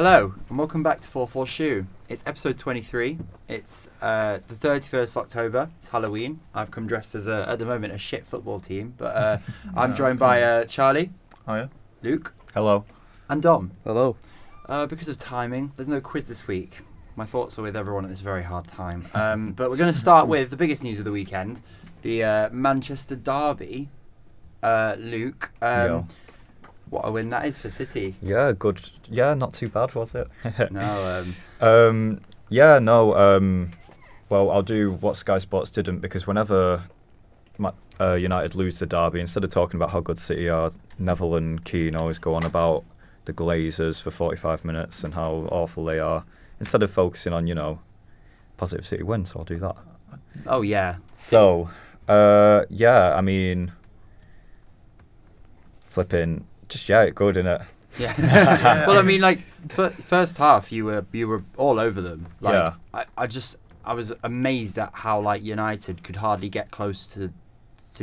Hello, and welcome back to 4-4 Shoe. It's episode 23. It's the 31st of October. It's Halloween. I've come dressed as, at the moment, a shit football team. But I'm joined by Charlie. Hiya. Luke. Hello. And Dom. Hello. Because of timing, there's no quiz this week. My thoughts are with everyone at this very hard time. But we're going to start with the biggest news of the weekend. The Manchester derby. Luke. Yeah. What a win that is for City. Yeah, good. Yeah, not too bad, was it? No. Well, I'll do what Sky Sports didn't, because whenever United lose the derby, instead of talking about how good City are, Neville and Keane always go on about the Glazers for 45 minutes and how awful they are, instead of focusing on, positive City win, so I'll do that. Oh, yeah. So, flipping... Just good, innit? Yeah. Well, I mean, like first half, you were all over them. Like, yeah. I was amazed at how United could hardly get close to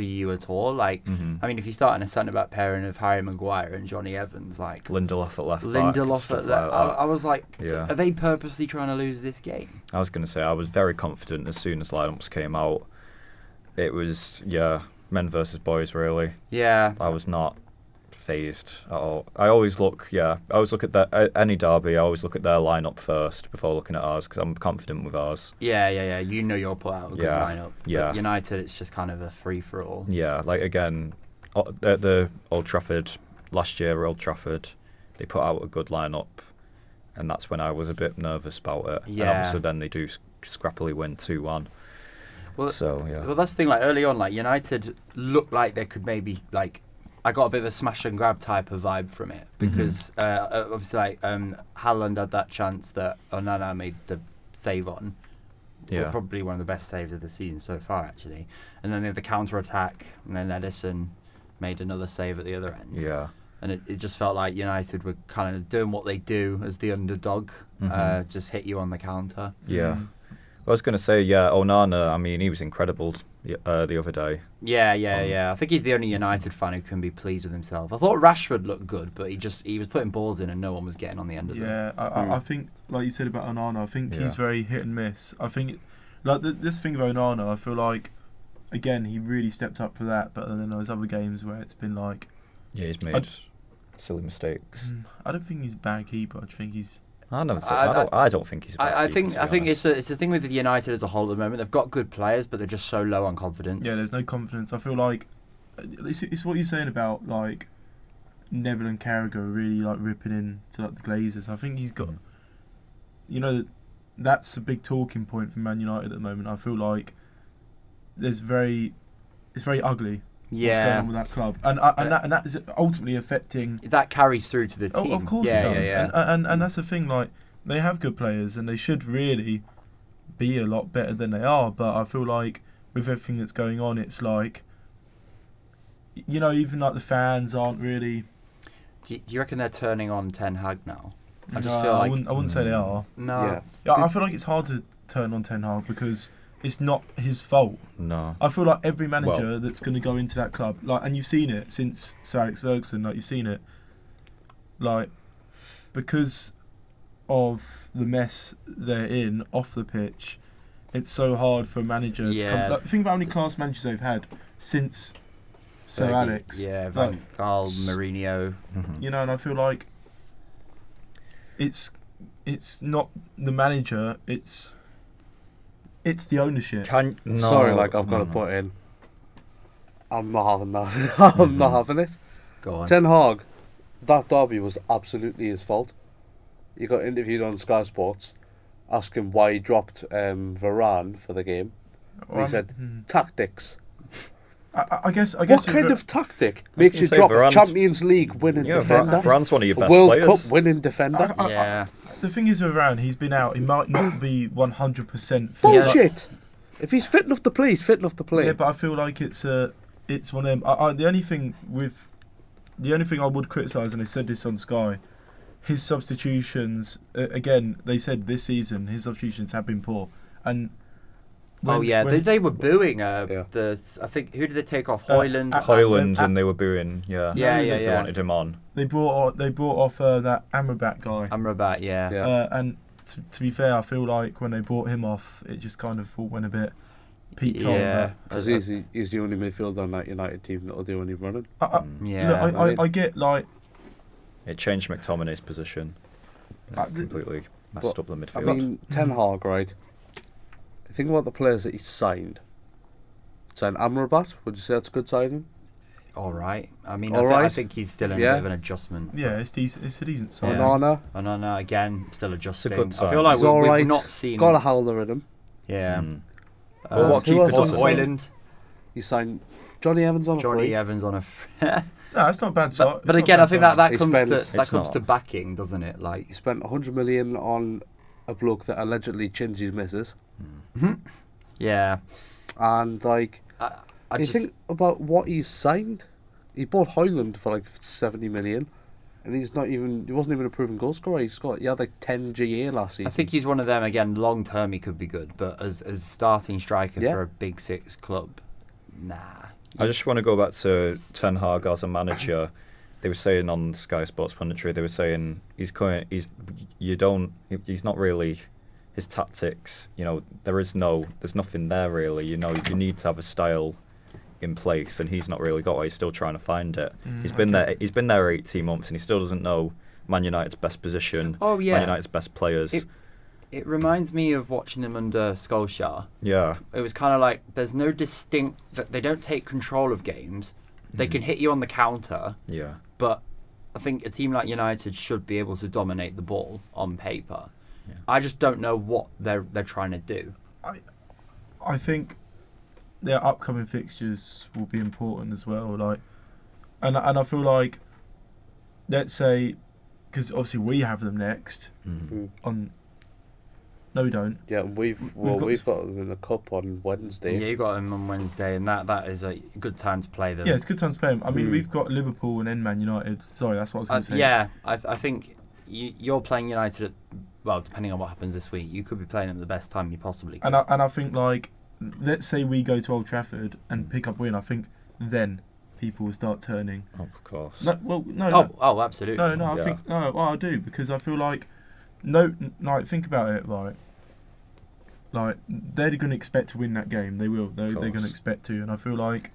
you at all. I mean, if you start in a centre back pairing of Harry Maguire and Johnny Evans, Lindelof at left back, I was like, yeah. Are they purposely trying to lose this game? I was going to say, I was very confident as soon as lineups came out. It was men versus boys, really. Yeah. I was not phased at all. I always look at any derby. I always look at their lineup first before looking at ours, because I'm confident with ours. Yeah. You'll put out a good lineup. Yeah. But United, it's just kind of a free for all. Yeah, again, at the Old Trafford last year, Old Trafford, they put out a good lineup, and that's when I was a bit nervous about it. Yeah. And obviously, then they do scrappily win 2-1. Well, so yeah. Well, that's the thing. Early on, United looked like they could maybe I got a bit of a smash and grab type of vibe from it, because obviously Haaland had that chance that Onana made the save on. Yeah. Well, probably one of the best saves of the season so far, actually. And then they had the counter attack, and then Edison made another save at the other end. Yeah. And it just felt like United were kind of doing what they do as the underdog, just hit you on the counter. Yeah. I was going to say, Onana, I mean, he was incredible the other day. Yeah. I think he's the only United fan who can be pleased with himself. I thought Rashford looked good, but he was putting balls in and no one was getting on the end of them. Yeah, I think, like you said about Onana, I think he's very hit and miss. I think, this thing of Onana, I feel like, again, he really stepped up for that, but then there's other games where it's been like... Yeah, he's made silly mistakes. I don't think he's a bad keeper. I just think he's... I don't think he's a bad keeper, I think it's a thing with United as a whole at the moment. They've got good players, but they're just so low on confidence. Yeah, there's no confidence. I feel like it's what you're saying about Neville and Carragher really ripping into the Glazers. I think he's got, that's a big talking point for Man United at the moment. I feel like it's very ugly. What's going on with that club, and that is ultimately affecting. That carries through to the team. Oh, of course it does. Yeah. And that's the thing. They have good players, and they should really be a lot better than they are. But I feel like with everything that's going on, it's even the fans aren't really. Do you reckon they're turning on Ten Hag now? I wouldn't say they are. No. Yeah, I feel like it's hard to turn on Ten Hag because it's not his fault. No. I feel like every manager that's going to go into that club, and you've seen it since Sir Alex Ferguson, you've seen it, because of the mess they're in off the pitch, it's so hard for a manager to come. Think about how many class managers they've had since Sir Alex. Yeah, Van Gaal, Mourinho. And I feel like it's not the manager, it's the ownership. Sorry, I've got to put in. I'm not having that. I'm not having it. Go on. Ten Hag, that derby was absolutely his fault. He got interviewed on Sky Sports, asking why he dropped Varane for the game. And he said, tactics. I guess. What kind of tactic makes you drop a Champions League winning defender? Varane's one of your best World players. Cup winning defender. The thing is with Varane, he's been out. He might not be 100%. Bullshit. If he's fit enough to play, he's fit enough to play. Yeah, but I feel like it's one of them. The only thing I would criticise, and they said this on Sky, his substitutions. Again, they said this season his substitutions have been poor, and They were booing. I think who did they take off? Hoyland. Hoyland, and they were booing. Yeah. They wanted him on. They brought off that Amrabat guy. Amrabat, yeah. And to be fair, I feel like when they brought him off, it just kind of went a bit Pete Tong. Yeah, because he's the only midfielder on that United team that'll do any running. I get like it changed McTominay's position. Completely messed up the midfield. I mean, Ten Hag, right? Think about the players that he signed. Signed Amrabat. Would you say that's a good signing? All right. I mean, I think he's still in a bit of an adjustment. Yeah, it's a decent signing. Onana again, still adjusting. It's a good sign. I feel like we've not seen. Got a howler in him. Yeah. But what keepers on Hoyland? He signed Johnny Evans on a free. Johnny Evans on a free. No, that's not bad. But again, I think that comes to backing, doesn't it? Like he spent 100 million on a bloke that allegedly chins his missus. Yeah. And like, you think about what he's signed. He bought Hoyland for like 70 million, and he wasn't even a proven goal scorer. He had like 10 GA last season. I think he's one of them again. Long term, he could be good, but as starting striker for a Big Six club, nah. I just want to go back to Ten Hag as a manager. They were saying on Sky Sports Punditry, they were saying he's not really his tactics. There's nothing there really. You need to have a style in place, and he's not really got it. He's still trying to find it. He's been there 18 months, and he still doesn't know Man United's best position. Man United's best players. It reminds me of watching them under Solskjaer. Yeah. It was kind of like there's no distinct. They don't take control of games. They can hit you on the counter. Yeah. But I think a team like United should be able to dominate the ball on paper. Yeah. I just don't know what they're trying to do. I think their upcoming fixtures will be important as well. Like, and I feel like, let's say, because obviously we have them next on. No, we don't. Yeah, we've got them in the cup on Wednesday. Yeah, you got them on Wednesday, and that is a good time to play them. Yeah, it's a good time to play them. I mean, we've got Liverpool and then Man United. Sorry, that's what I was going to say. Yeah, I think you're playing United depending on what happens this week, you could be playing them at the best time you possibly could. And I think, like, let's say we go to Old Trafford and pick up a win, I think then people will start turning. Oh, of course. No. Oh, absolutely. No, I do, because I feel like, think about it, right? Like, they're going to expect to win that game. They will. They're going to expect to. And I feel like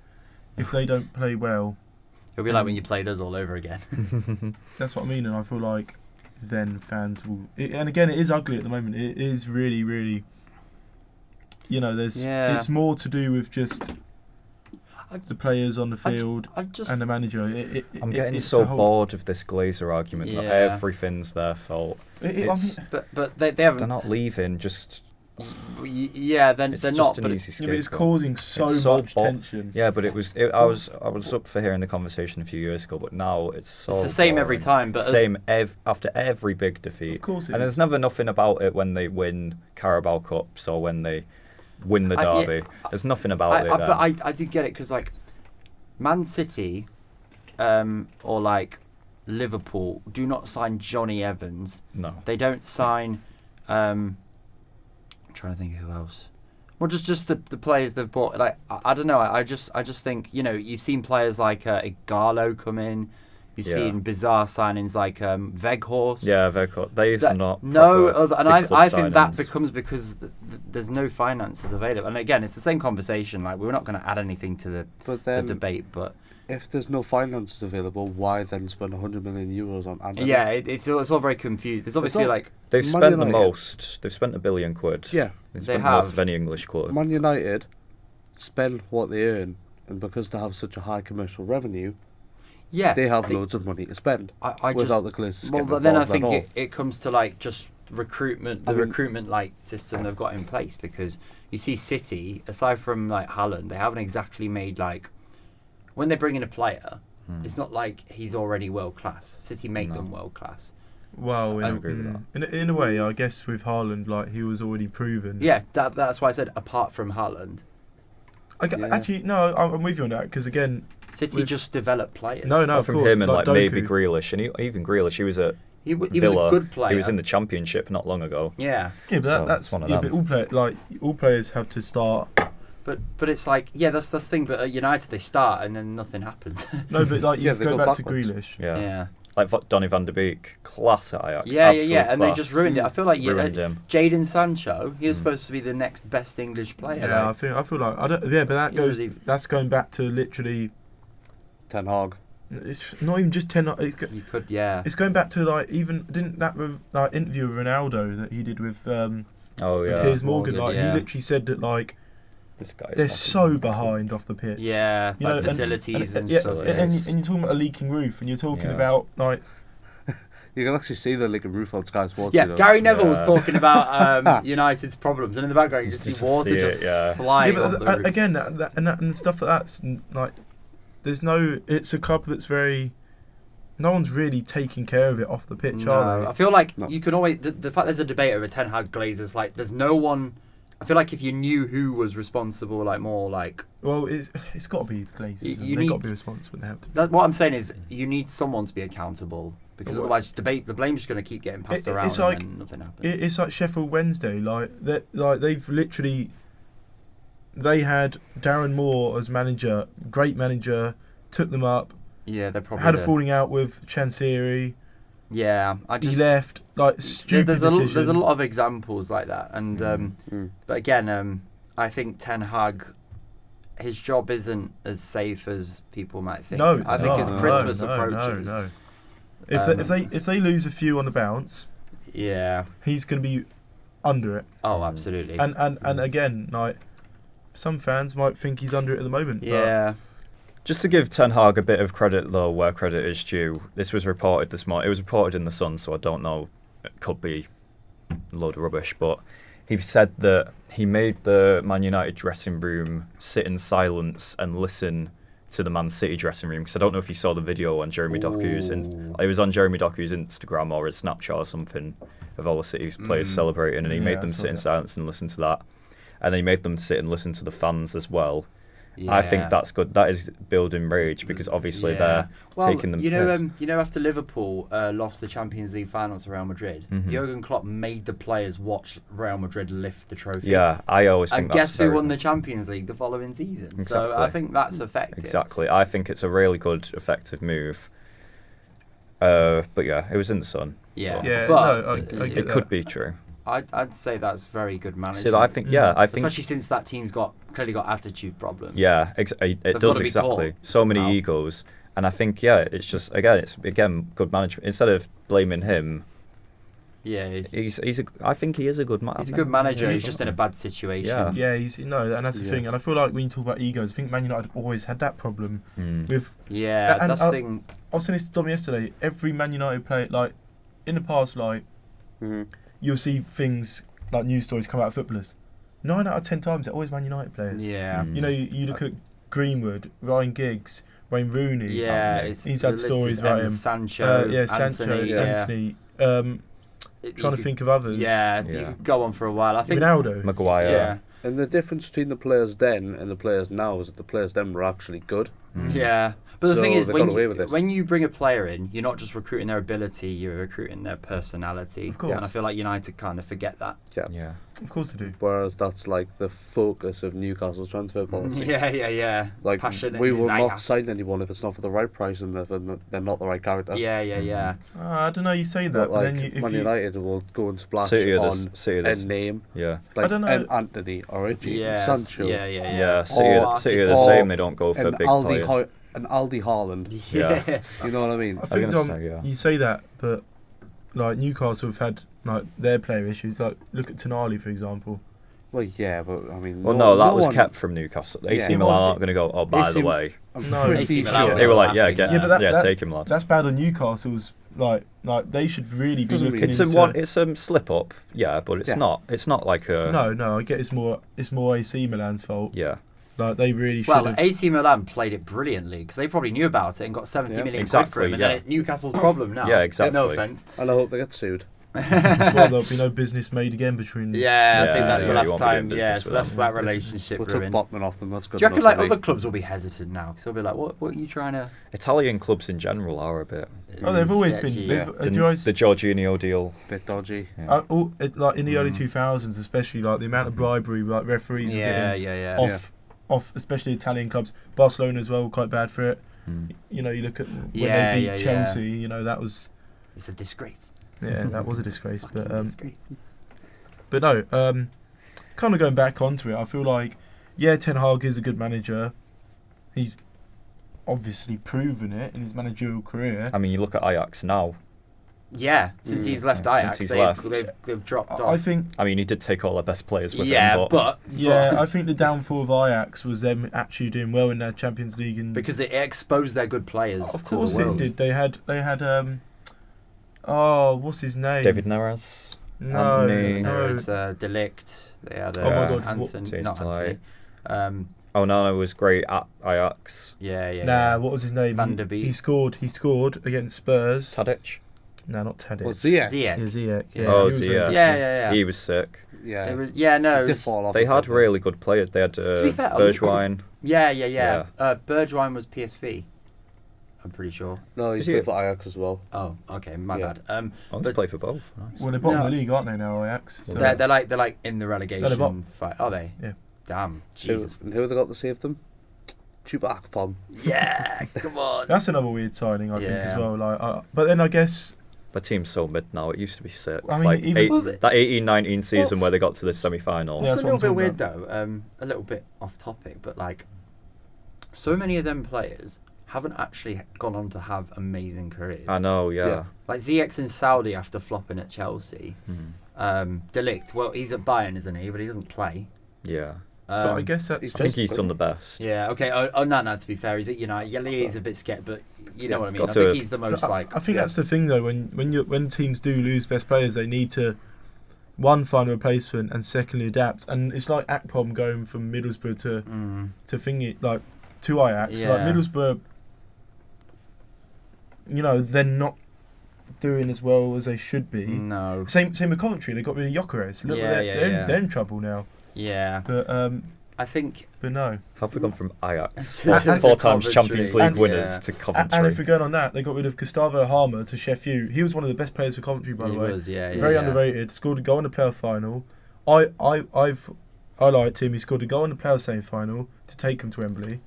if they don't play well... It'll be like when you played us all over again. That's what I mean. And I feel like then fans will... and again, it is ugly at the moment. It is really, really... it's more to do with just the players on the field and the manager. I'm getting so bored of this Glazer argument that everything's their fault. But they haven't... They're not leaving, just... Yeah, they're not. An easy scapegoat. But it's causing so much tension. Yeah, but I was up for hearing the conversation a few years ago, but now it's the same boring. Every time. But After every big defeat. Of course, and there's never nothing about it when they win Carabao Cups or when they win the derby. There's nothing about it. But I do get it because like Man City, or like Liverpool do not sign Johnny Evans. No, they don't sign. I'm trying to think of who else. Well, just the players they've bought. Like I don't know. I just think you've seen players like Igalo come in. You've seen bizarre signings like Weghorst. Yeah, Weghorst. They used to not. No, and I think that becomes because there's no finances available. And again, it's the same conversation. Like we're not going to add anything to the debate, but. If there's no finances available, why then spend 100 million euros on Anthony? Yeah, it's all very confused. There's obviously they've spent the most. They've spent £1 billion. Yeah, they've spent the most of any English club. Man United spend what they earn, and because they have such a high commercial revenue, they have loads of money to spend without the Glazers. Well, then I think it comes to like just recruitment, recruitment like system they've got in place, because you see City, aside from like Haaland, they haven't exactly made like. When they bring in a player, it's not like he's already world class. City make them world class. Well, I agree with that. In a way, I guess with Haaland, like he was already proven. Yeah, that's why I said apart from Haaland. Actually, no, I'm with you on that because again, City just develop players. No, of from course. him and like Doku. maybe Grealish, and even Grealish, he was at He was Villa. a good player. He was in the Championship not long ago. Yeah. Yeah, but So that's it's one of yeah, them. but all players have to start. But it's like, yeah, that's the thing. But at United, they start and then nothing happens. No, but like you they go go back backwards. to Grealish. Yeah. Like Donny van de Beek, class at Ajax. Yeah, Absolute and they class. just ruined it. I feel like Ruined him. Jadon Sancho, he was supposed to be the next best English player. Yeah, like, I feel like I don't. Yeah, but that He goes. was even- That's going back to literally. Ten Hag. It's not even just 10. you could, yeah. It's going back to like even didn't that interview with Ronaldo that he did with Oh yeah. Piers Morgan, like yeah. he literally said that like This guy's they're fucking so mental. behind off the pitch. Yeah, You like know, and- facilities and yeah, stuff. and you're talking about a leaking roof, and you're talking Yeah. about like You can actually see the like roof on Sky Sports. Yeah, you know. Gary Neville was Yeah. talking about United's problems, and in the background you just Just see water see just it, yeah. flying yeah, off but the roof. again and stuff like that's like there's no. It's a club that's very. No one's really taking care of it off the pitch, are No, they? I feel like No. you can always the fact there's a debate over Ten Hag Glazers. Like, there's no one. I feel like if you knew who was responsible, like more like Well, it's got to be the Glazers. You They've got need- to be responsible. They have to. that. What I'm saying is, you need someone to be accountable because Well, otherwise, the blame's just going to keep getting passed around, it's and like- then nothing happens. It's like Sheffield Wednesday. Like they've literally. They had Darren Moore as manager, great manager, took them up. yeah, they're probably Had a falling out with Chansiri. Yeah, I He just left. Like stupid there's decision. a lot of examples like that, and but again, I think Ten Hag, his job isn't as safe as people might think. No, it's I think not. as No, Christmas no, approaches, No. If they lose a few on the bounce, yeah. he's going to be under it. Oh, absolutely. And again, like some fans might think he's under it at the moment. yeah. Just to give Ten Hag a bit of credit, though, where credit is due, this was reported this morning. It was reported in The Sun, so I don't know. It could be a load of rubbish, but he said that he made the Man United dressing room sit in silence and listen to the Man City dressing room. Because I don't know if you saw the video on Jeremy Doku's. It was on Jeremy Doku's Instagram or his Snapchat or something of all the City's players celebrating, and he made them sit in silence and listen to that. And then he made them sit and listen to the fans as well. Yeah. I think that's good. That is building rage because obviously they're taking them. You know, after Liverpool lost the Champions League final to Real Madrid, Jurgen Klopp made the players watch Real Madrid lift the trophy. Yeah, I always think and that's guess who very won the Champions League the following season? So Exactly. I think that's effective. Exactly. I think it's a really good, effective move. But yeah, it was in The Sun. Yeah, Yeah, but no, I get It that. could be true. I'd say that's very good management. So I think, yeah, I think, especially since that team's clearly got attitude problems. yeah, it They've does gotta be exactly. taught So many somehow. egos, and I think, yeah, it's just it's good management. Instead of blaming him, Yeah, I think he is a good manager. he's a good manager. He's just in a bad situation. Yeah. Yeah, and that's the Yeah. thing. And I feel like when you talk about egos, I think Man United have always had that problem with. Yeah, And that's the thing. I was saying this to Dom yesterday. Every Man United player, like in the past, like you'll see things like news stories come out of footballers. 9 out of 10 times, they're always Man United players. Yeah. You know, you look at Greenwood, Ryan Giggs, Wayne Rooney. Yeah, he's had stories about him. Sancho, Sancho, Anthony. Anthony. Trying to think of others. Yeah, you could go on for a while. I think. Ronaldo. Maguire. Yeah, And the difference between the players then and the players now is that the players then were actually good. yeah. But the So thing is, they when got away with it. when you bring a player in, you're not just recruiting their ability, you're recruiting their personality. Of course. And I feel like United kind of forget that. Yeah. Of course they do. Whereas that's like the focus of Newcastle's transfer policy. Yeah. Like Passion and we will desire. not sign anyone if it's not for the right price and if they're not the right character. Yeah. I don't know. You say that, But but like then if Man you, United will go and splash City are on the a name Yeah. like I don't know. an Anthony or a Yes, Sancho. Yeah. City Or are the Arkitic. same. They don't go for An big players. Aldi Haaland. Yeah. You know what I mean? I think gonna say, yeah. you say that, but like Newcastle have had like their player issues. Like look at Tonali for example. Well, yeah, but I mean. Well, no, that was one- kept from Newcastle. AC Yeah. Milan aren't going to go, oh, by AC the way. I'm No, pretty AC sure. Milan They were like, yeah, laughing. get, Yeah, but that- take him, lad. That's bad on Newcastle's. Like they should really be Doesn't looking mean- It's into. it's a slip up, yeah, but it's Yeah. not. It's not like a. No, I get it's more AC Milan's fault. Yeah. Like they really should Well, have. AC Milan played it brilliantly because they probably knew about it and got 70 million quid for Exactly, him, and yeah. then it's Newcastle's problem now. Yeah, exactly. No offense. And I hope they get sued. well, there'll be no business made again between. Yeah, I think that's the last time. business Yeah, with so that's them. that relationship We took ruined. Botman off them. That's good. Do you reckon enough like for me. other clubs will be hesitant now? Because they'll be like, what are you trying to? Italian clubs in general are a bit. Oh, they've always been. sketchy, They've, yeah. do you guys, The Jorginho deal. Bit dodgy. Yeah. like in the early 2000s, especially like the amount of bribery, like referees were getting off, especially Italian clubs. Barcelona as well, quite bad for it. You know, you look at when they beat Chelsea. You know, that was. It's a disgrace. Yeah, that was a disgrace. But disgrace. but no, kind of going back onto it, I feel like Ten Hag is a good manager. He's obviously proven it in his managerial career. I mean, you look at Ajax now. Yeah, since he's left Ajax, Since he's left. They've dropped off. I think. I mean, he did take all their best players with him. Yeah, I think the downfall of Ajax was them actually doing well in their Champions League and because it exposed their good players. Of to course the world. it did. They had what's his name? David Neres. No, Anthony. no. There's Delict. They had Oh my God, Anthony, not Anthony. Oh no, it was great at Ajax. Nah, what was his name? Van der Beek. He scored against Spurs. Tadic. No, not Tadic. Well, Ziyech. Yeah, Ziyech. Yeah, Oh, he was Ziyech. very- Yeah. He was sick. Yeah. It was, no. He did fall off They a had bit, really good players. They had be fair, Bergwijn. Yeah. Bergwijn was PSV. I'm pretty sure. No, he's Is he- played for Ajax as well. Oh, okay, my Yeah. bad. Oh, he's but played for both. Nice. Well, they're bottom No. of the league, aren't they now, Ajax? So they're like in the relegation bottom. fight. Are they? Yeah. Damn. Jesus. Who have they got to save them? Chuba Akpom. Yeah. Come on. that's another weird signing, I think, as Yeah. well. Like, but then I guess The team's so mid now. It used to be sick. I mean, like even- that 18-19 season What's- where they got to the semi-final. Yeah, It's that's a what little I'm bit talking weird though. A little bit off topic, but like, so many of them players haven't actually gone on to have amazing careers. I know, yeah. Like Ziyech in Saudi after flopping at Chelsea. Delict, well, he's at Bayern, isn't he? But he doesn't play. Yeah. but I guess that's I think he's done the best. Yeah. Okay. No. To be fair, he's at United. Yeah, he's a bit scared, but you know what I mean. got I to- think he's the most like. I think that's the thing though. When teams do lose best players, they need to one find a replacement and secondly adapt. And it's like Akpom going from Middlesbrough to thingy like to Ajax. Yeah. Like Middlesbrough, they're not doing as well as they should be. No. Same with Coventry. They got rid of Gyökeres. Look, they're in trouble now. Yeah. But I think. but no. Have we gone from Ajax, And 4 times Coventry. Champions League And- winners, to Coventry? And if we're going on that, they got rid of Gustavo Harmer to Sheffield. He was one of the best players for Coventry, by the way. He was, yeah. Very underrated. Scored a goal in the playoff final. I liked him. He scored a goal in the playoff semi-final to take him to Wembley.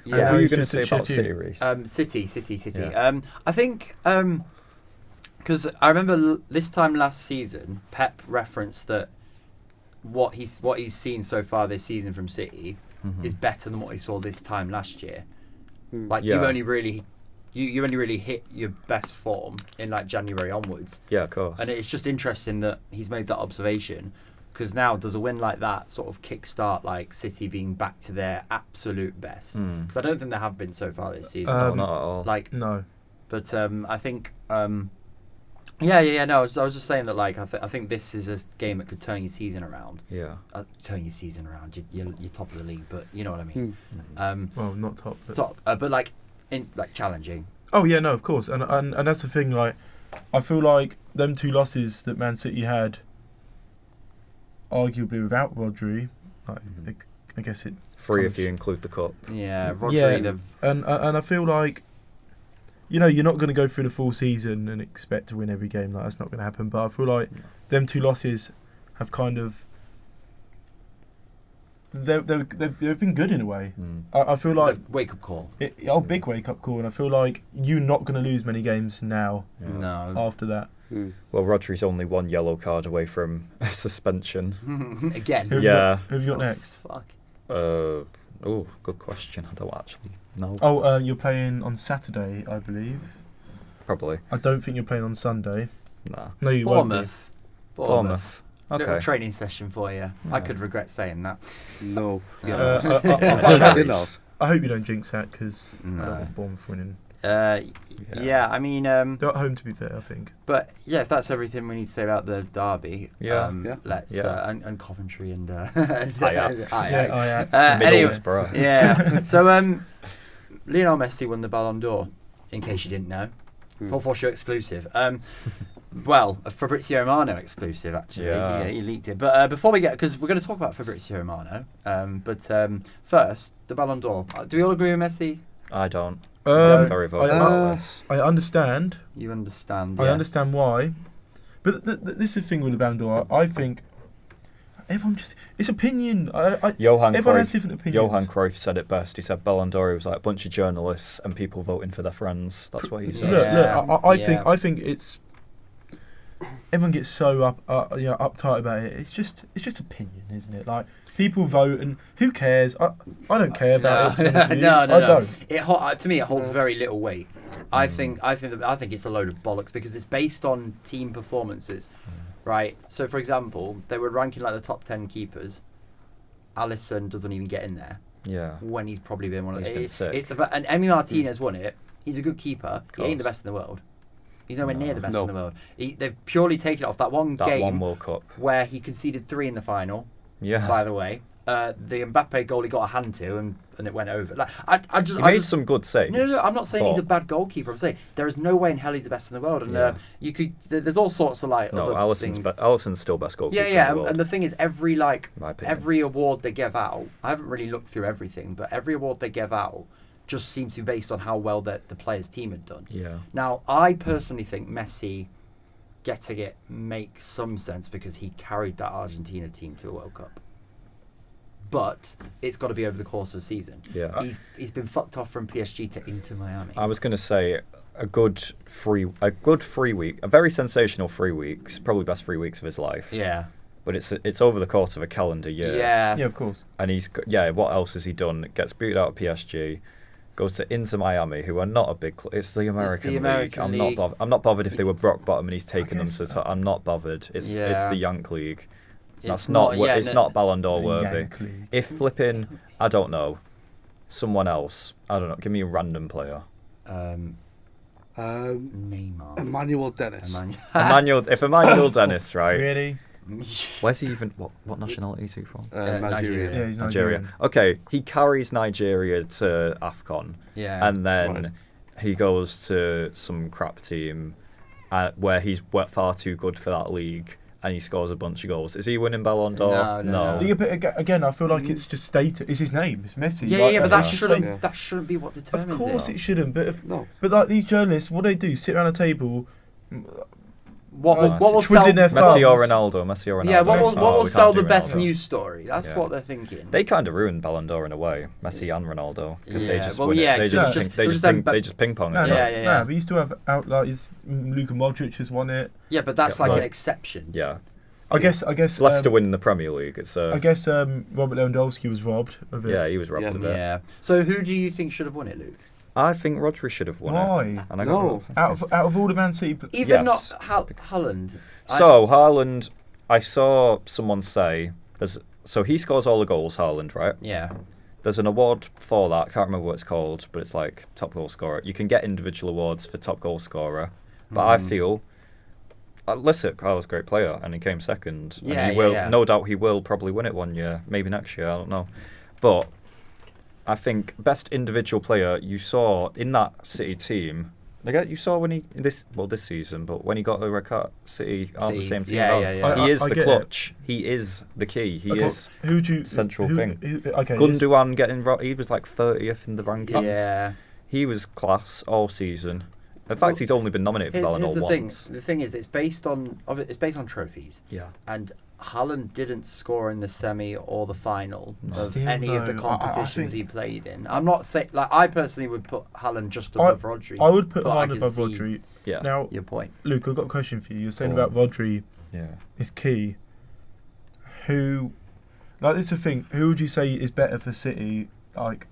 What now were you he's going to just say at about Sheffield. City, Reece? City. Yeah. I think because I remember this time last season, Pep referenced that what he's seen so far this season from City is better than what he saw this time last year. Like you only really hit your best form in like January onwards. Yeah, of course. And it's just interesting that he's made that observation, because now does a win like that sort of kickstart like City being back to their absolute best? Because I don't think they have been so far this season. No, not at all. Like No. but I think no, I was just saying that like I think this is a game that could turn your season around. Yeah. Turn your season around. You're top of the league, but you know what I mean. Well, not top. But Top, but like challenging. Oh yeah, no, of course, and that's the thing. Like, I feel like them 2 losses that Man City had, arguably without Rodri, like, I guess it 3 if you include the cup. Yeah, Rodri. Yeah, and I feel like, you're not going to go through the full season and expect to win every game. Like, that's not going to happen. But I feel like them 2 losses have kind of they've been good in a way. I feel like wake up call. Big wake up call, and I feel like you're not going to lose many games now. No. After that. Well, Rodri's only 1 yellow card away from suspension. Again. Who have you got next? Fuck. Good question. I don't actually know. Oh, you're playing on Saturday, I believe. Probably. I don't think you're playing on Sunday. Nah. No, you Bournemouth. Bournemouth. Little Okay. training session for you. I could regret saying that. No. won't be. Cherries. I hope you don't jinx that, because I No. don't want Bournemouth winning. Yeah, I mean, They're at home, to be fair, I think. but yeah, if that's everything we need to say about the derby, Yeah. let's Yeah. and Coventry and Ajax. Ajax. Anyway, Middlesbrough. yeah. So Lionel Messi won the Ballon d'Or. In case you didn't know, 442 exclusive. Well, a Fabrizio Romano exclusive, actually. Yeah. He leaked it. But before we get... Because we're going to talk about Fabrizio Romano. First, the Ballon d'Or. Do we all agree with Messi? I don't. Very vocal. I understand. You understand, I understand why. But this is the thing with the Ballon d'Or. I think everyone just... It's opinion. Everyone has different opinions. Johan Cruyff said it best. He said Ballon d'Or was like a bunch of journalists and people voting for their friends. That's what he said. Look, I think it's... Everyone gets so uptight about it. It's just opinion, isn't it? Like, people vote, and who cares? I don't care about it. No. Don't. To me, it holds very little weight. I think it's a load of bollocks because it's based on team performances, right? So, for example, they were ranking like the top 10 keepers. Alisson doesn't even get in there. Yeah. When he's probably been one of the. It's about, and Emi Martinez won it. He's a good keeper. He ain't the best in the world. He's nowhere near the best in the world. They've purely taken it off that one World Cup where he conceded 3 in the final. Yeah. By the way, the Mbappe goal he got a hand to and it went over. Like he made some good saves. No. I'm not saying he's a bad goalkeeper. I'm saying there is no way in hell he's the best in the world. And you could. There's all sorts of like. No, Alisson's still best goalkeeper. Yeah. In the world. And the thing is, every award they give out, I haven't really looked through everything, but every award they give out just seems to be based on how well the players' team had done. Yeah. Now, I personally think Messi getting it makes some sense because he carried that Argentina team to a World Cup. But it's got to be over the course of the season. Yeah. He's been fucked off from PSG to Inter Miami. I was going to say a good 3 week, a very sensational 3 weeks, probably best 3 weeks of his life. Yeah. But it's over the course of a calendar year. Yeah, of course. And what else has he done? Gets booted out of PSG. Goes to Inter Miami, who are not a big club. It's the American League. I'm not bothered if they were rock bottom and he's taken them to the top. I'm not bothered. It's the Yank League. It's not Ballon d'Or worthy. If flipping, I don't know, someone else. I don't know. Give me a random player. Neymar. Emmanuel Dennis. If Emmanuel Dennis, right? Really? Where's he even? What nationality is he from? Nigeria. Yeah, he's Nigeria. Okay, he carries Nigeria to AFCON. Yeah. And then he goes to some crap team where he's far too good for that league, and he scores a bunch of goals. Is he winning Ballon d'Or? No. Yeah, but again, I feel like it's just stated. It's his name. It's Messi. But that shouldn't be what determines it. Of course it shouldn't. But like these journalists, what they do, sit around a table. What will sell Messi or Ronaldo? Yeah, what will sell the best news story? That's what they're thinking. They kind of ruined Ballon d'Or in a way, Messi and Ronaldo, because they just they just ping pong. But we used to have outliers. Luka Modric has won it. Yeah, but that's like an exception. Yeah. I guess Leicester winning the Premier League. I guess Robert Lewandowski was robbed of it. Yeah, he was robbed of it. Yeah. So who do you think should have won it, Luke? I think Rodri should have won it. Why? Out of all the Man City, not Haaland. So Haaland, I saw someone say so he scores all the goals, Haaland, right? Yeah. There's an award for that. I can't remember what it's called, but it's like top goal scorer. You can get individual awards for top goal scorer, but I feel. Listen, Carl's a great player, and he came second. Yeah, and he will. No doubt, he will probably win it one year, maybe next year. I don't know, but. I think best individual player you saw in that City team. You saw when this season, but when he got the red card, City aren't the same team. He is the clutch. He is the key. He is central thing. Gundogan he was like 30th in the rankings. Yeah. He was class all season. In fact, he's only been nominated for Ballon d'Or once. The thing is, it's based on trophies. Yeah. And Haaland didn't score in the semi or the final of any of the competitions he played in. I'm not saying I personally would put Haaland just above Rodri. I would put Haaland above Rodri. Yeah. Now, your point. Luke, I've got a question for you. You're saying about Rodri. Yeah. Is key. This is the thing. Who would you say is better for City? Like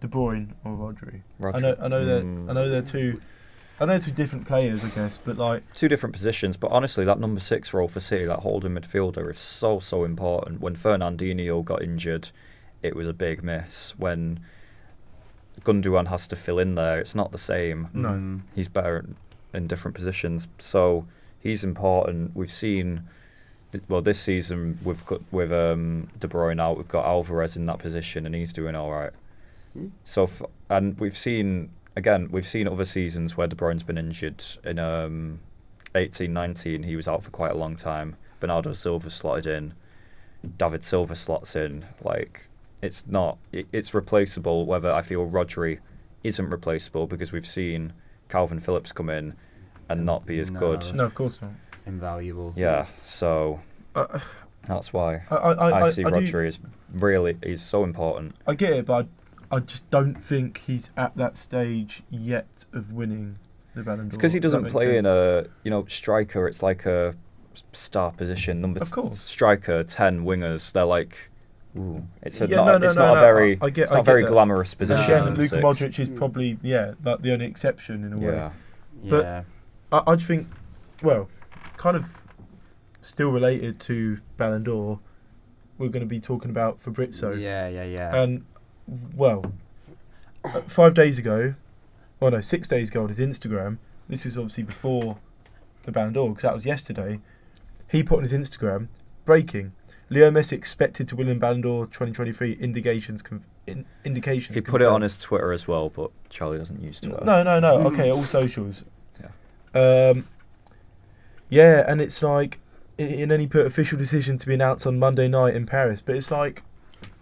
De Bruyne or Rodri? I know they're two. I know 2 different players, I guess, but like 2 different positions. But honestly, that number 6 role for City, that holding midfielder, is so important. When Fernandinho got injured, it was a big miss. When Gundogan has to fill in there, it's not the same. No, he's better in different positions, so he's important. We've seen, this season with De Bruyne out, we've got Alvarez in that position, and he's doing all right. So, and we've seen other seasons where De Bruyne's been injured in 18-19, he was out for quite a long time. Bernardo Silva slotted in. David Silva slots in. Like, it's replaceable. Whether I feel Rodri isn't replaceable because we've seen Calvin Phillips come in and not be as good. No, of course not. Invaluable. Yeah, so that's why I see Rodri as really, he's so important. I get it, but I just don't think he's at that stage yet of winning the Ballon d'Or. It's because he doesn't play in a, striker. It's like a star position. Striker, 10 wingers. They're like, ooh, it's not a very glamorous position. Again, Luka Modric is probably like the only exception in a way. But I just think, well, kind of still related to Ballon d'Or, we're going to be talking about Fabrizio. Yeah. And, well, 5 days ago, 6 days ago on his Instagram, this is obviously before the Ballon d'Or, because that was yesterday, he put on his Instagram, breaking, Leo Messi expected to win in Ballon d'Or 2023, indications He put it on his Twitter as well, but Charlie doesn't use Twitter. No. Okay, all socials. And it's like, and then he put official decision to be announced on Monday night in Paris, but it's like...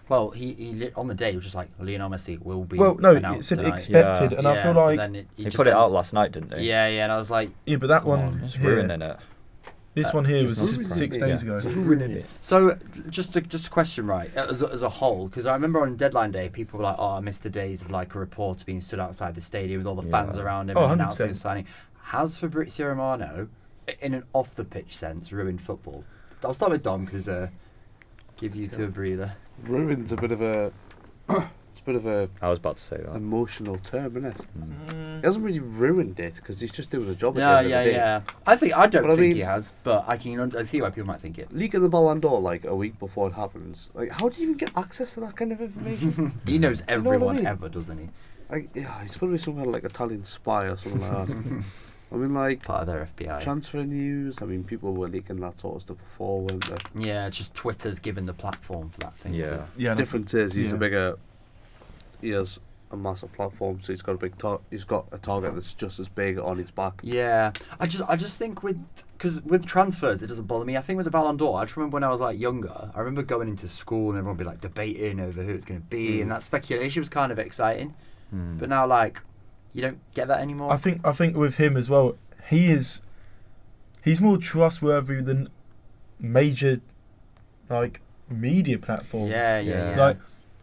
Well, he on the day, he was just like, Lionel Messi will be it said tonight. expected, and I feel like... He put it out last night, didn't he? Yeah, and I was like... Yeah, but that one... It's ruining it. This one here was 6 days ago. So, just a question, right, as a whole, because I remember on deadline day, people were like, oh, I missed the days of like a reporter being stood outside the stadium with all the fans around him and announcing his signing. Has Fabrizio Romano, in an off-the-pitch sense, ruined football? I'll start with Dom, because give you two a breather. Ruin's a bit of a... I was about to say that. Emotional term, isn't it? He hasn't really ruined it because he's just doing a job. Yeah. I don't think he has, but I see why people might think it. Leaking the Ballon d'Or like a week before it happens. Like, how do you even get access to that kind of information? He knows everyone ever, doesn't he? Like, he's got to be some kind of like Italian spy or something like that. I mean, like, part of their FBI. Transfer news. I mean, people were leaking that sort of stuff before, weren't they? Yeah, it's just Twitter's given the platform for that thing. Yeah. Difference is he's a bigger. He has a massive platform, so he's got he's got a target that's just as big on his back. Yeah, I just think with transfers it doesn't bother me. I think with the Ballon d'Or, I just remember when I was like younger, I remember going into school and everyone would be like debating over who it's going to be, and that speculation was kind of exciting. But now, like, you don't get that anymore. I think with him as well, he's more trustworthy than major like media platforms. Yeah.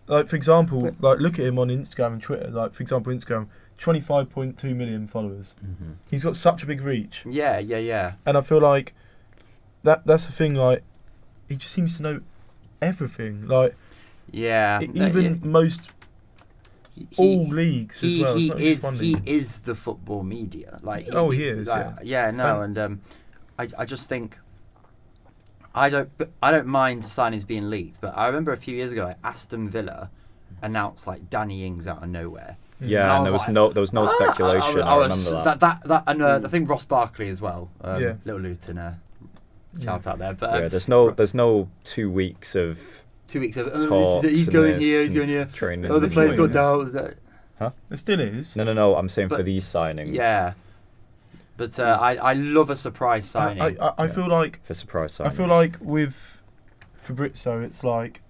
Like for example, like look at him on Instagram and Twitter. Like for example, Instagram, 25.2 million followers. Mm-hmm. He's got such a big reach. Yeah. And I feel like that's the thing. Like he just seems to know everything. Like most all leagues as well. He is the football media. Like he is. And I just think. I don't mind signings being leaked, but I remember a few years ago, like Aston Villa announced like Danny Ings out of nowhere. Yeah, and there was no speculation. I remember that. And I think Ross Barkley as well. Little Luton, shout out there. But there's no 2 weeks of. 2 weeks of he's going here. Training. The players got down. Huh? It still is. No. I'm saying for these signings. Yeah. But I love a surprise signing. I feel like for surprise signings. I feel like with Fabrizio, it's like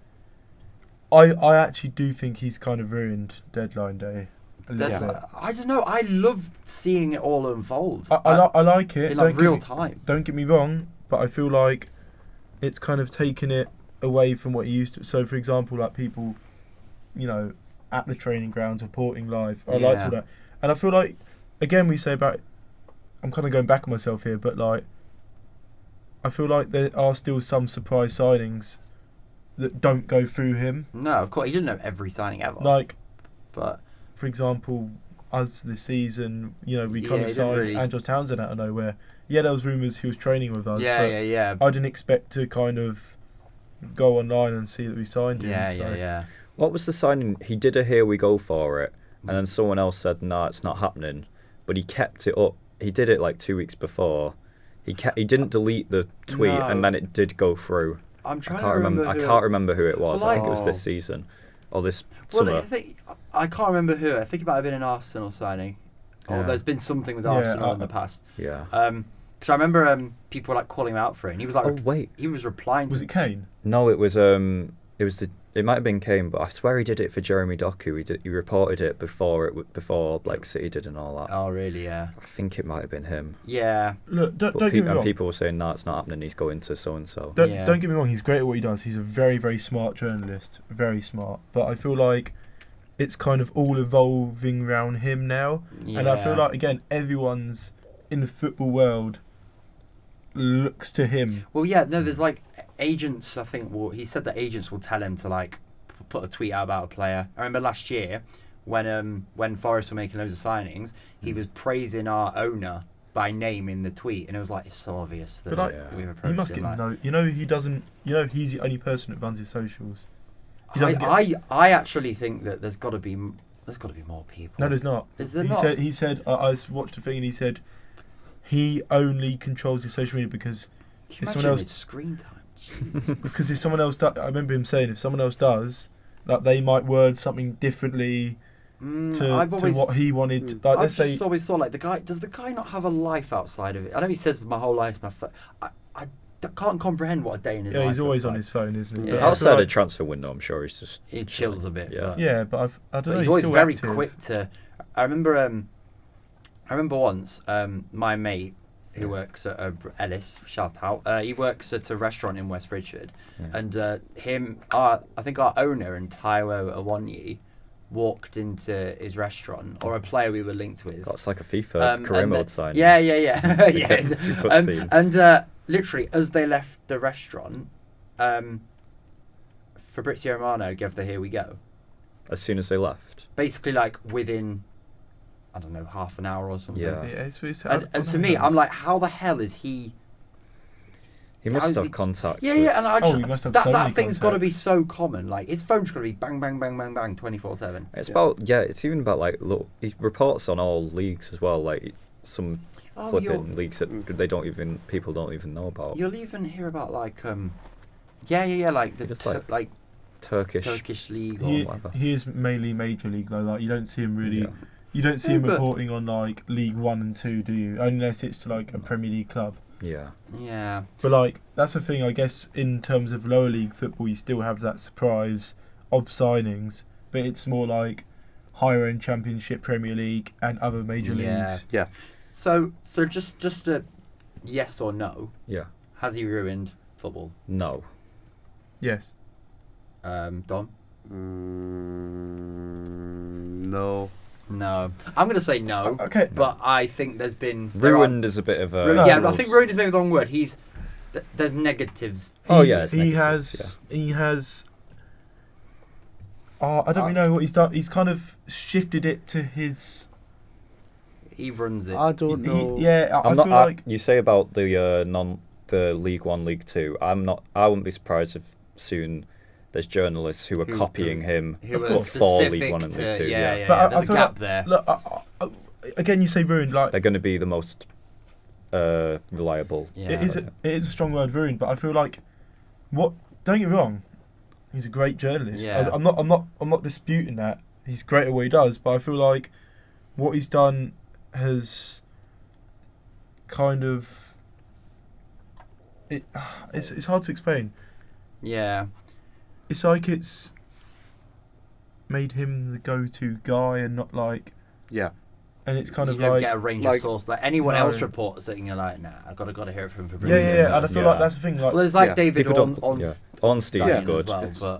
I actually do think he's kind of ruined deadline day. I don't know. I love seeing it all unfold. I like it in like real time. Don't get me wrong, but I feel like it's kind of taken it away from what he used to. So, for example, like people, at the training grounds reporting live. I liked all that, and I feel like again we say about. I'm kind of going back on myself here, but like, I feel like there are still some surprise signings that don't go through him. No, of course, he didn't know every signing ever. Like, but for example, us this season, we kind of signed Andros Townsend out of nowhere. Yeah, there was rumours he was training with us. Yeah. I didn't expect to kind of go online and see that we signed him. Yeah. What was the signing? He did a here we go for it, and then someone else said, "No, it's not happening," but he kept it up. He did it like 2 weeks before. He didn't delete the tweet, and then it did go through. I can't remember who it was. I think it was this season or this summer. I can't remember who. I think it might have been an Arsenal signing. Or there's been something with Arsenal in the past. Yeah. Because I remember people were like calling him out for it, and he was like, Oh wait, he was replying. Was it Kane? no, it was it might have been Kane, but I swear he did it for Jeremy Doku. He reported it before like City did and all that. Oh really? Yeah. I think it might have been him. Yeah. Look, don't But get me and wrong. people were saying, no, it's not happening. He's going to so and so. Don't get me wrong. He's great at what he does. He's a very, very smart journalist. Very smart. But I feel like it's kind of all evolving around him now. Yeah. And I feel like, again, everyone's in the football world looks to him. Well, yeah. No, there's like agents. I think. Well, he said that agents will tell him to like put a tweet out about a player. I remember last year when Forest were making loads of signings, he was praising our owner by name in the tweet, and it was like, it's so obvious that we've approached him. He must get he doesn't. He's the only person that runs his socials. I actually think that there's got to be more people. No, there's not. Is there not? He said I watched a thing and he said he only controls his social media because Can you if imagine someone else his screen time? Jesus. because if someone else I remember him saying if someone else does, like they might word something differently to what he wanted. Like, let's say, always thought like does the guy not have a life outside of it? I know he says my whole life, I can't comprehend what a day in his life. Yeah, he's always looks on like. his phone, isn't he? Yeah. But Outside of transfer window, I'm sure he's just He chills a bit. Yeah. Yeah, but I don't know. He's always still very active. quick to. I remember once my mate who works at Ellis, shout out. He works at a restaurant in West Bridgford, and I think our owner and Taiwo Awonyi walked into his restaurant, or a player we were linked with. That's like a FIFA career mode sign. Yeah. And literally, as they left the restaurant, Fabrizio Romano gave the "Here we go." As soon as they left. Basically, like within, I don't know, half an hour or something. Yeah. And to me, I'm like, how the hell is he? He must have contacts. Yeah, and I just, he must have that so many thing's got to be contacts. so common. Like his phone's got to be bang, bang, bang, bang, bang, 24/7. It's about it's even about like look. He reports on all leagues as well. Like some flipping leagues that people don't even know about. You'll even hear about like like the like Turkish league or whatever. He is mainly major league though. Like you don't see him really. Yeah. You don't see him reporting on like League 1 and 2, do you? Unless it's to like a Premier League club. Yeah. Yeah. But like that's the thing, I guess. In terms of lower league football, you still have that surprise of signings, but it's more like higher end Championship, Premier League, and other major leagues. Yeah. So just a yes or no. Yeah. Has he ruined football? No. Yes. Dom? No. No. I'm going to say no. Okay. But I think there's been... Ruined is a bit of a... I think ruined is maybe the wrong word. There's negatives. He has... I don't really know what he's done. He's kind of shifted it to his... He runs it. I don't know. I feel like... You say about the League 1, League 2. I wouldn't be surprised if soon... There's journalists who are copying him for League 1 and League 2. Yeah. But there's a gap there. Look, again, you say ruined. Like they're going to be the most reliable. Yeah. It is a strong word, ruined. But I feel like don't get me wrong, he's a great journalist. Yeah. I'm not disputing that. He's great at what he does. But I feel like what he's done has kind of it's hard to explain. Yeah. It's like it's made him the go-to guy and not like... Yeah. And it's kind you of don't like... get a range of source. Like anyone else reports it and you're like, nah, I've got to hear it from Fabrizio. Yeah. And I feel like that's the thing. Like, well, there's like David Ornstein's good.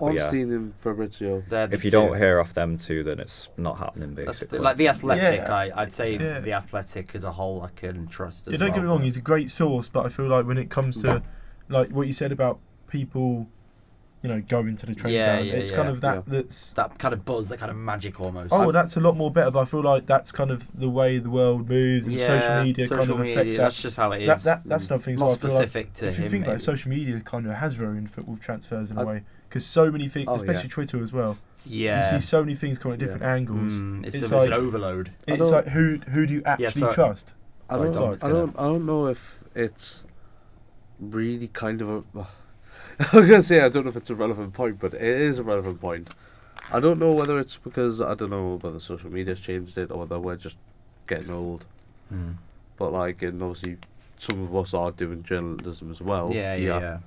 Ornstein and Fabrizio. If you don't hear off them two, then it's not happening, basically. Like The Athletic, I'd say The Athletic as a whole I can trust as well. Don't get me wrong, he's a great source, but I feel like when it comes to like what you said about people... going to the training ground. It's kind of that's that kind of buzz, that kind of magic almost. Oh, that's a lot more better. But I feel like that's kind of the way the world moves, and social media affects that. That's just how it is. That's another thing. Not specific to him. If you think about it, social media kind of has ruined football transfers in a way, because so many things, especially Twitter as well. Yeah, you see so many things coming at different angles. It's like an overload. It's like who do you actually trust? I don't know if it's really kind of a. I'm going to say I don't know if it's a relevant point, but it is a relevant point. I don't know whether it's because, I don't know whether social media's changed it or whether we're just getting old. But like, and obviously some of us are doing journalism as well. Yeah.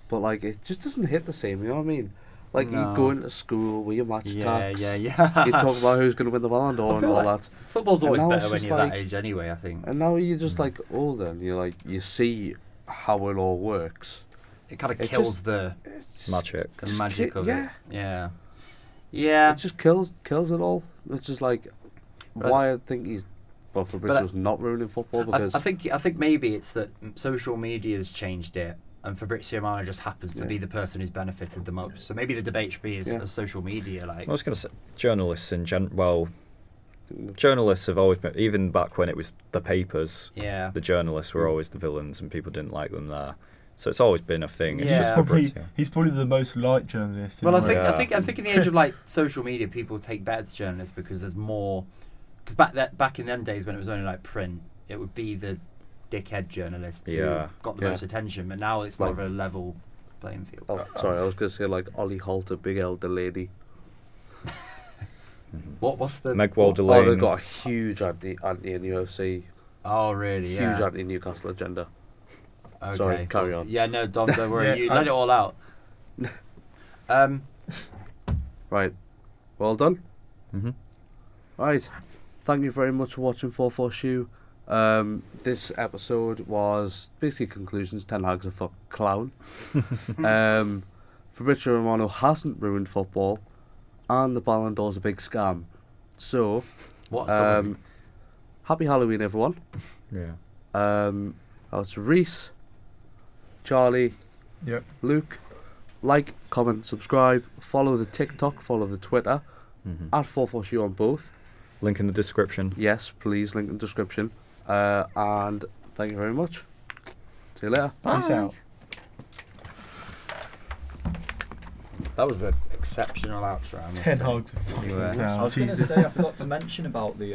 But like, it just doesn't hit the same. You know what I mean? Like you go into school with your match attacks. Yeah. You talk about who's going to win the Ballon d'Or and all that. Football's always And now better when it's you're just that age, anyway. I think. And now you're just like older, and you're like you see how it all works. It kind of kills the magic. The magic of yeah. it. Yeah. It just kills it all. It's just like why I think he's. Well, Fabrizio's not ruining football because I think maybe it's that social media's changed it, and Fabrizio Romano just happens to be the person who's benefited the most. So maybe the debate should be as social media. Like I was going to say, journalists journalists have always been, even back when it was the papers. Yeah. The journalists were always the villains, and people didn't like them there. So it's always been a thing. It's Yeah. just He's probably the most liked journalist. Well, I think in the age of like social media, people take better to journalists because there's more. Because back in them days when it was only like print, it would be the dickhead journalists who got the most attention. But now it's more of a level playing field. Oh, sorry, I was going to say like Ollie Halter, big elder lady. What's the Meg Waldelaine? Oh, they've got a huge anti in UFC. Oh, really? Huge anti Newcastle agenda. Okay. Sorry, carry on. Yeah, no, Dom, don't worry. You let it all out. Right. Well done. Mm-hmm. Right. Thank you very much for watching 4-4 Shoe. This episode was basically conclusions. Ten Hag's a fucking clown. Fabrizio Romano hasn't ruined football, and the Ballon d'Or's a big scam. So, happy Halloween, everyone. Yeah. That's Rhys, Charlie, Luke. Like, comment, subscribe, follow the TikTok, follow the Twitter, at 4-4 Shoe on both. Link in the description. Yes, please, link in the description. And thank you very much. See you later. Peace out. That was an exceptional outro. 10 Hag to fucking I was going to say, I forgot to mention about the